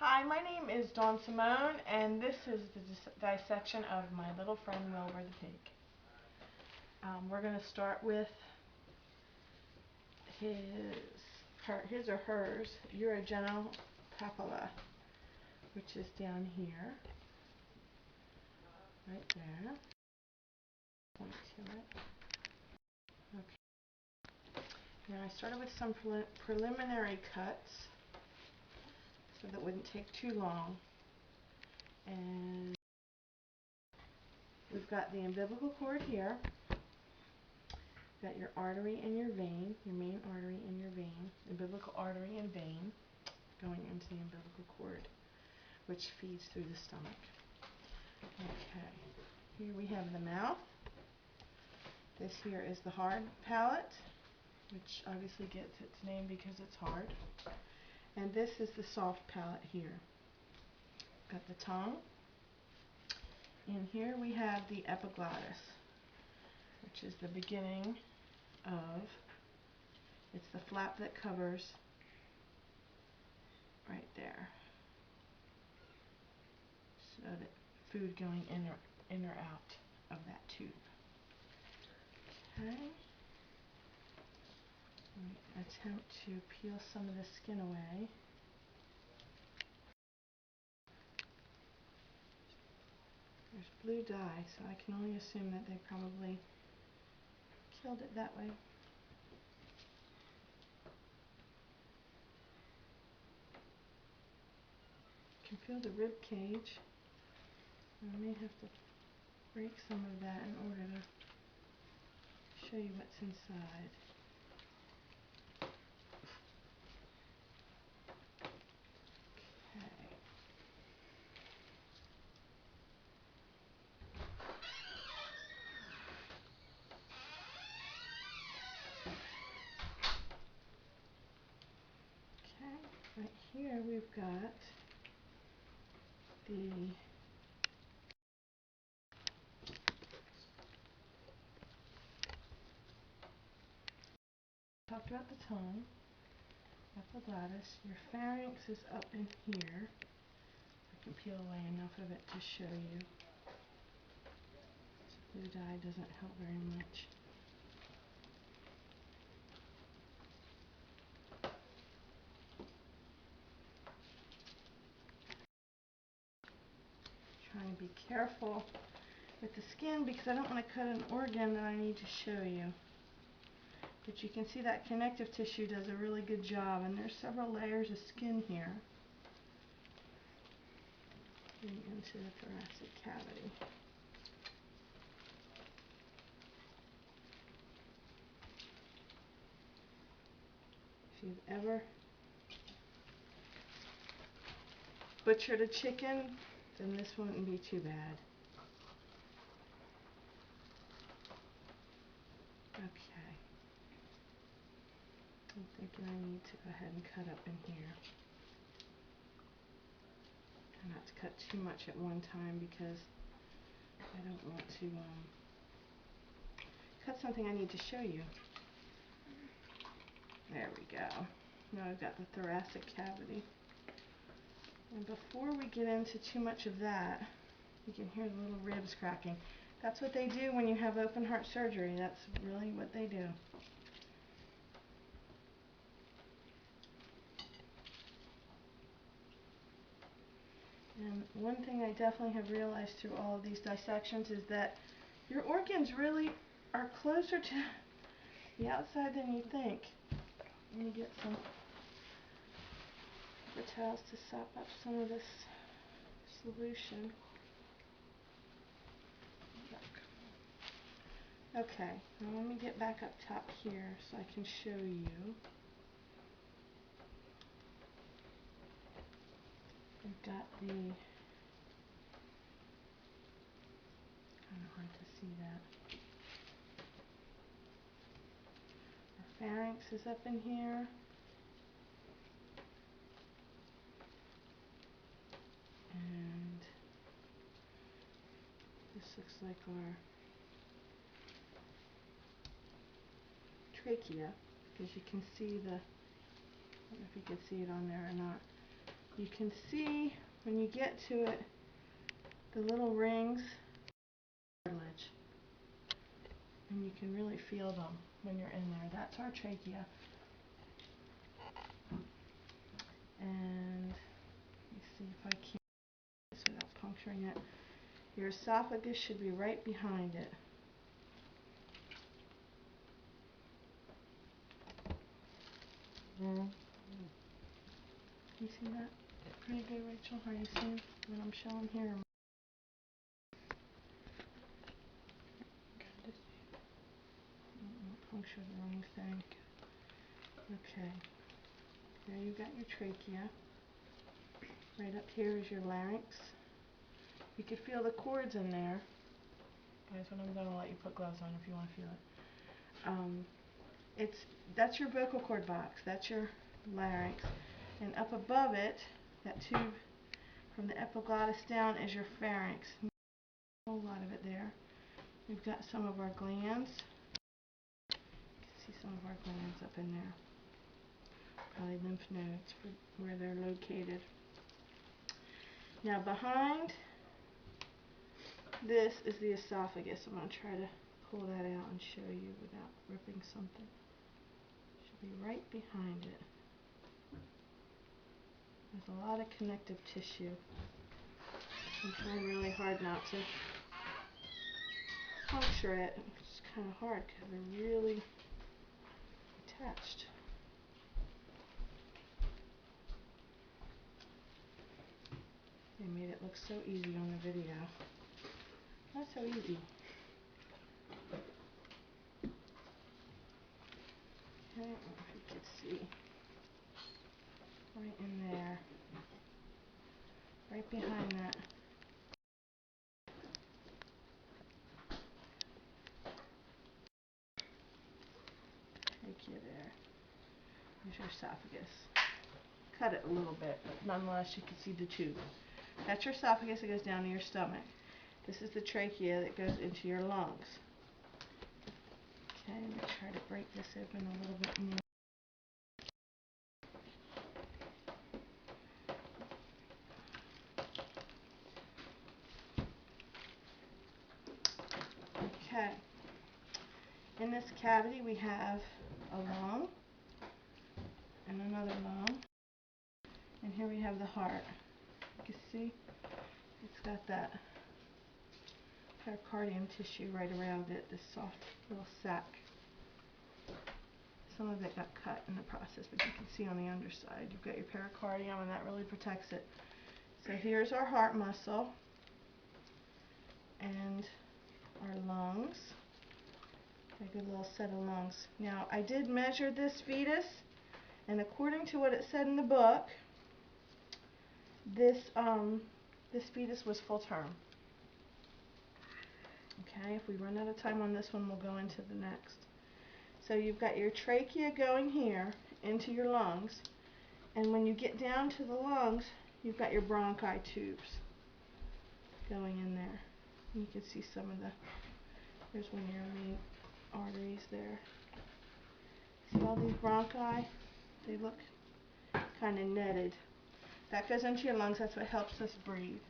Hi, my name is Dawn Simone, and this is the dissection of my little friend Wilbur the pig. We're going to start with his or hers urogenital papilla, which is down here, right there. Point to it. Okay. Now I started with some preliminary cuts, so that wouldn't take too long. And we've got the umbilical cord here. You've got your artery and your vein, your main artery and your vein, umbilical artery and vein going into the umbilical cord, which feeds through the stomach. Okay, here we have the mouth. This here is the hard palate, which obviously gets its name because it's hard. And this is the soft palate here. Got the tongue. And here we have the epiglottis, which is the beginning of, it's the flap that covers right there, so that food going in or out of that tube. Okay. Attempt to peel some of the skin away. There's blue dye, so I can only assume that they probably killed it that way. You can feel the rib cage. I may have to break some of that in order to show you what's inside. Right here we've got the talked about the tongue, epiglottis. Your pharynx is up in here. I can peel away enough of it to show you. This blue dye doesn't help very much. Trying to be careful with the skin because I don't want to cut an organ that I need to show you. But you can see that connective tissue does a really good job, and there's several layers of skin here getting into the thoracic cavity. If you've ever butchered a chicken, then this wouldn't be too bad. Okay. I'm thinking I need to go ahead and cut up in here. Try not to cut too much at one time because I don't want to cut something I need to show you. There we go. Now I've got the thoracic cavity. And before we get into too much of that, you can hear the little ribs cracking. That's what they do when you have open heart surgery. That's really what they do. And one thing I definitely have realized through all of these dissections is that your organs really are closer to the outside than you think. Let me get some paper towels to sop up some of this solution. Okay, now let me get back up top here so I can show you. I've got the, kind of hard to see that. Our pharynx is up in here. And this looks like our trachea, because you can see the, I don't know if you can see it on there or not, You can see when you get to it, the little rings, cartilage, and you can really feel them when you're in there. That's our trachea. And let me see if I can do this without puncturing it. Your esophagus should be right behind it. Can you see that? Pretty good, Rachel. Are you seeing what I'm showing here? Puncture the wrong thing. Okay. There you got your trachea. Right up here is your larynx. You can feel the cords in there. Guys, when I'm done, I'll let you put gloves on if you want to feel it. That's your vocal cord box. That's your larynx. And up above it, that tube from the epiglottis down is your pharynx. A whole lot of it there. We've got some of our glands. You can see some of our glands up in there. Probably lymph nodes for where they're located. Now behind this is the esophagus. I'm going to try to pull that out and show you without ripping something. Should be right behind it. There's a lot of connective tissue. I'm trying really hard not to puncture it. It's kind of hard because they're really attached. They made it look so easy on the video. Not so easy. Okay, I don't know if you can see. Right in there. Right behind that. Trachea there. There's your esophagus. Cut it a little bit, but nonetheless you can see the tube. That's your esophagus that goes down to your stomach. This is the trachea that goes into your lungs. Okay, let me try to break this open a little bit more. Okay. In this cavity we have a lung and another lung. And here we have the heart. You can see it's got that pericardium tissue right around it, this soft little sac. Some of it got cut in the process, but you can see on the underside you've got your pericardium, and that really protects it. So here's our heart muscle and our lungs. A good little set of lungs. Now I did measure this fetus, and according to what it said in the book, this fetus was full term. Okay, if we run out of time on this one, we'll go into the next. So you've got your trachea going here into your lungs, and when you get down to the lungs, you've got your bronchi tubes going in there. And you can see some of there's one of your main arteries there. See all these bronchi? They look kind of netted. That goes into your lungs. That's what helps us breathe.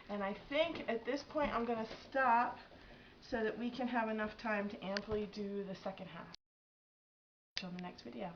And I think at this point I'm going to stop so that we can have enough time to amply do the second half on the next video.